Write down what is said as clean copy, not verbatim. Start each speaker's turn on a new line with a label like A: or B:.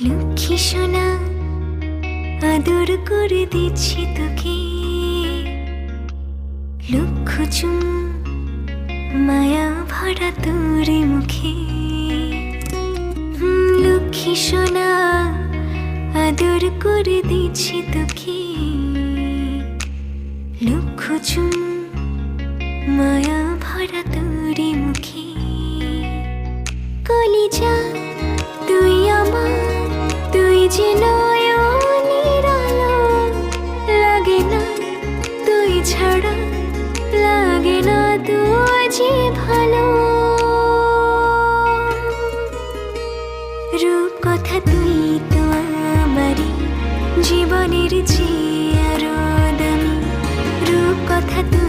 A: লক্ষ্মী সোনা আদর করে দিচ্ছি তোকে, লক্ষ চুম মায়া ভরা তোর মুখে। লক্ষ্মী সোনা আদর করে দিচ্ছি তোকে, লক্ষ চুম মায়া ভরা তোর মুখে। কলিজা তুই আমার, তুই যে নয়নের আলো, লাগে না তুই ছাড়া, লাগে না তুই যে ভালো। রূপ কথা তুই তো আমারই জীবনের চেয়ে আরো দামি, রূপ কথা তুই